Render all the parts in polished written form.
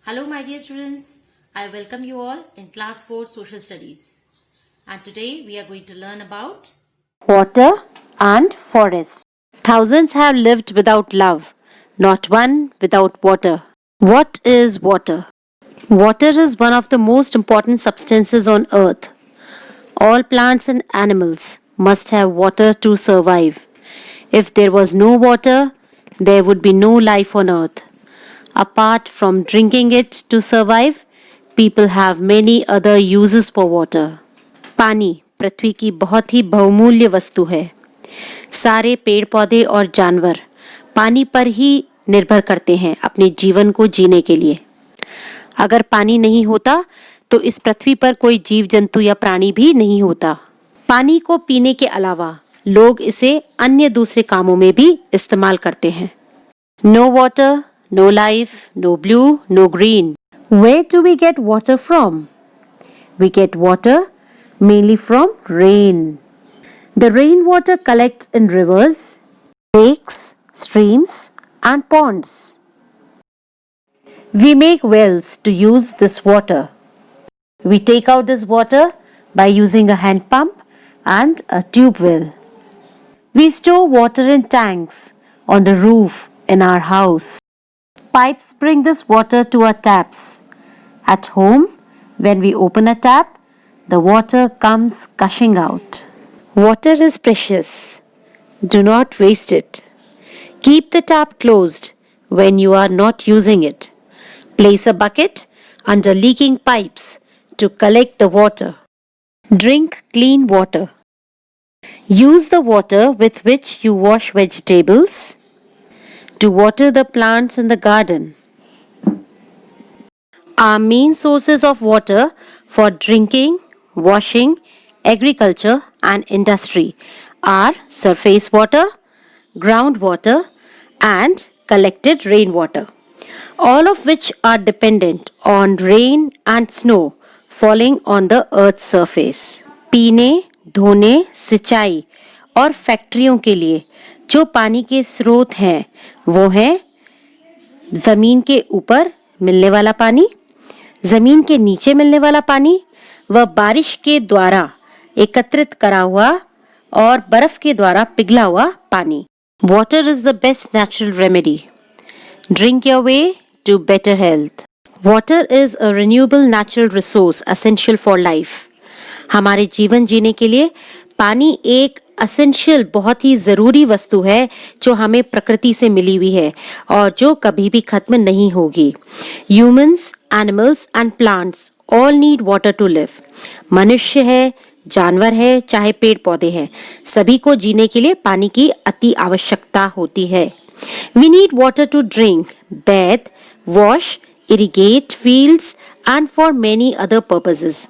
Hello my dear students, I welcome you all in class 4 social studies and today we are going to learn about water and forests. Thousands have lived without love, not one without water. What is water? Water is one of the most important substances on earth. All plants and animals must have water to survive. If there was no water, there would be no life on earth. Apart from drinking it to survive, people have many other uses for water. पानी पृथ्वी की बहुत ही बहुमूल्य वस्तु है। सारे पेड़ पौधे और जानवर पानी पर ही निर्भर करते हैं अपने जीवन को जीने के लिए। अगर पानी नहीं होता तो इस पृथ्वी पर कोई जीव जंतु या प्राणी भी नहीं होता। पानी को पीने के अलावा लोग इसे अन्य दूसरे कामों में भी इस्तेमाल करते हैं। No water, no life, no blue, no green. Where do we get water from? We get water mainly from rain. The rainwater collects in rivers, lakes, streams, and ponds. We make wells to use this water. We take out this water by using a hand pump and a tube well. We store water in tanks on the roof in our house. Pipes bring this water to our taps. At home, when we open a tap, the water comes gushing out. Water is precious. Do not waste it. Keep the tap closed when you are not using it. Place a bucket under leaking pipes to collect the water. Drink clean water. Use the water with which you wash vegetables to water the plants in the garden. Our main sources of water for drinking, washing, agriculture and industry are surface water, groundwater and collected rainwater, all of which are dependent on rain and snow falling on the earth's surface. पीने, धोने, सिंचाई और फैक्ट्रियों के लिए जो पानी के स्रोत हैं वो हैं ज़मीन के ऊपर मिलने वाला पानी, ज़मीन के नीचे मिलने वाला पानी व बारिश के द्वारा एकत्रित करा हुआ और बर्फ के द्वारा पिघला हुआ पानी। Water is the best natural remedy. Drink your way to better health. Water is a renewable natural resource essential for life. हमारे जीवन जीने के लिए पानी एक असेंशियल बहुत ही ज़रूरी वस्तु है जो हमें प्रकृति से मिली हुई है और जो कभी भी खत्म नहीं होगी। Humans, animals and plants all need water to live. मनुष्य है, जानवर है, चाहे पेड़ पौधे हैं, सभी को जीने के लिए पानी की अति आवश्यकता होती है। We need water to drink, bathe, wash, irrigate fields and for many other purposes.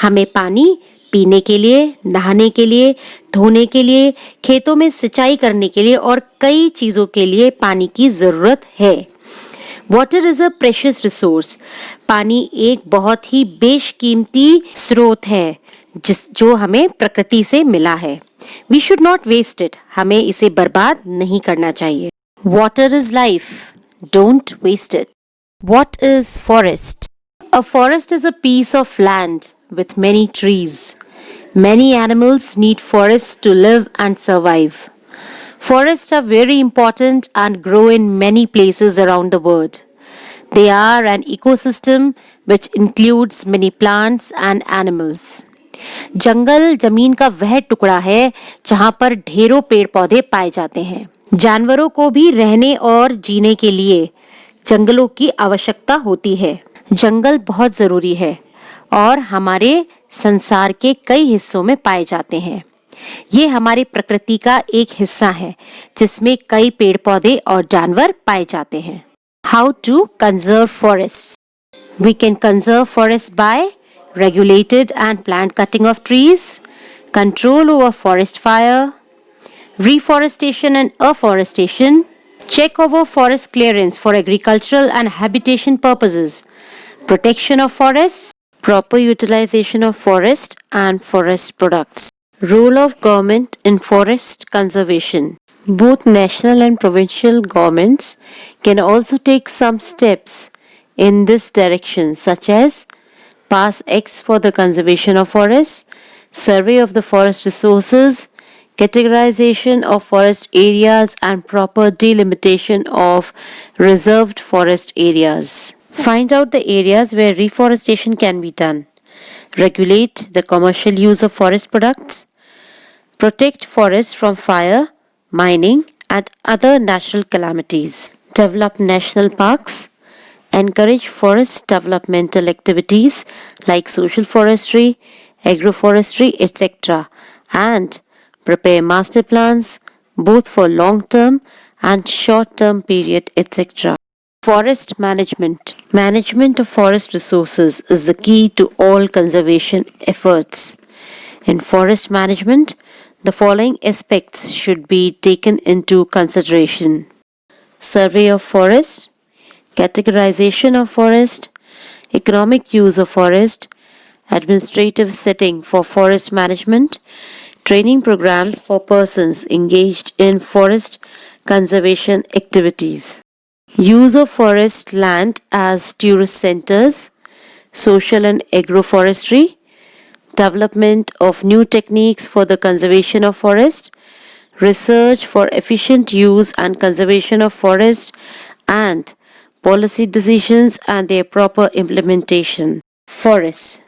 हमें पानी पीने के लिए, नहाने के लिए, धोने के लिए, खेतों में सिंचाई करने के लिए और कई चीज़ों के लिए पानी की ज़रूरत है। Water is a precious resource. पानी एक बहुत ही बेशकीमती स्रोत है जो हमें प्रकृति से मिला है। We should not waste it. हमें इसे बर्बाद नहीं करना चाहिए। Water is life. Don't waste it. What is forest? A forest is a piece of land with many trees. Many animals need forests to live and survive. Forests are very important and grow in many places around the world. They are an ecosystem which includes many plants and animals. जंगल जमीन का वह टुकड़ा है जहाँ पर ढेरों पेड़ पौधे पाए जाते हैं। जानवरों को भी रहने और जीने के लिए जंगलों की आवश्यकता होती है। जंगल बहुत ज़रूरी है और हमारे संसार के कई हिस्सों में पाए जाते हैं। ये हमारी प्रकृति का एक हिस्सा है जिसमें कई पेड़ पौधे और जानवर पाए जाते हैं। How to conserve forests? We can conserve forests by regulated and planned cutting of trees, control over forest fire, reforestation and afforestation, check over forest clearance for agricultural and habitation purposes, protection of forests, proper utilization of forest and forest products. Role of government in forest conservation. Both national and provincial governments can also take some steps in this direction, such as Pass X for the conservation of forests, survey of the forest resources, categorization of forest areas, and proper delimitation of reserved forest areas. Find out the areas where reforestation can be done. Regulate the commercial use of forest products. Protect forests from fire, mining, and other natural calamities. Develop national parks. Encourage forest developmental activities like social forestry, agroforestry, etc. And prepare master plans both for long-term and short-term period, etc. Forest management. Management of forest resources is the key to all conservation efforts. In forest management, the following aspects should be taken into consideration: survey of forest, categorization of forest, economic use of forest, administrative setting for forest management, training programs for persons engaged in forest conservation activities. Use of forest land as tourist centers, social and agroforestry, development of new techniques for the conservation of forest, research for efficient use and conservation of forest, and policy decisions and their proper implementation. Forests.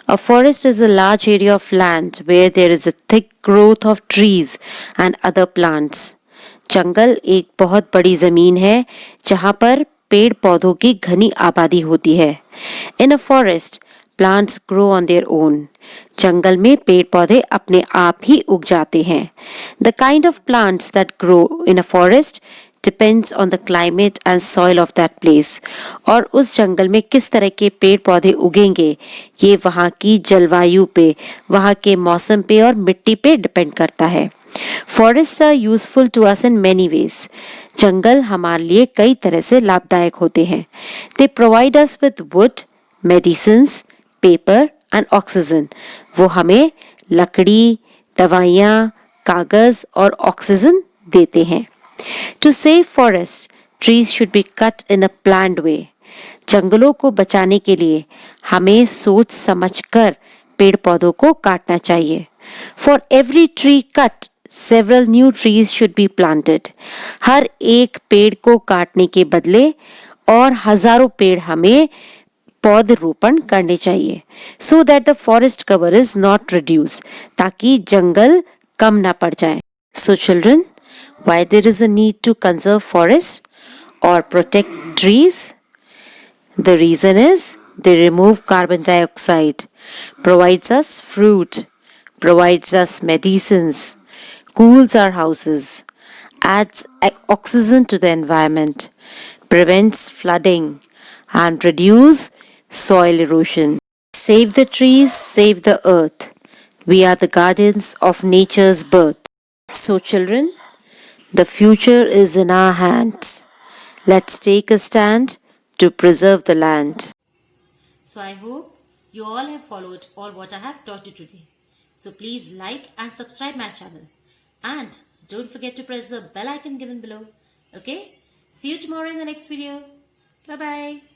A forest is a large area of land where there is a thick growth of trees and other plants. जंगल एक बहुत बड़ी ज़मीन है जहाँ पर पेड़ पौधों की घनी आबादी होती है. In a forest, plants grow on their own. जंगल में पेड़ पौधे अपने आप ही उग जाते हैं. The kind of plants that grow in a forest depends on the climate and soil of that place. और उस जंगल में किस तरह के पेड़ पौधे उगेंगे ये वहाँ की जलवायु पे, वहाँ के मौसम पे और मिट्टी पे डिपेंड करता है. Forests are useful to us in many ways. जंगल हमारे लिए कई तरह से लाभदायक होते हैं. They provide us with wood, medicines, paper and oxygen. वो हमें लकड़ी, दवाइयाँ, कागज और ऑक्सीजन देते हैं. To save forests, trees should be cut in a planned way. जंगलों को बचाने के लिए हमें सोच समझकर पेड़ पौधों को काटना चाहिए. For every tree cut, several new trees should be planted. हर एक पेड़ को काटने के बदले और हजारों पेड़ हमें पौधरोपण करने चाहिए. So that the forest cover is not reduced, ताकि जंगल कम ना पड़ जाए. So children, why there is a need to conserve forests or protect trees? The reason is they remove carbon dioxide, provides us fruit, provides us medicines, cools our houses, adds oxygen to the environment, prevents flooding, and reduce soil erosion. Save the trees, save the earth. We are the guardians of nature's birth. So children, the future is in our hands. Let's take a stand to preserve the land. So I hope you all have followed all what I have taught you today. So please like and subscribe my channel. And don't forget to press the bell icon given below. Okay? See you tomorrow in the next video. Bye-bye.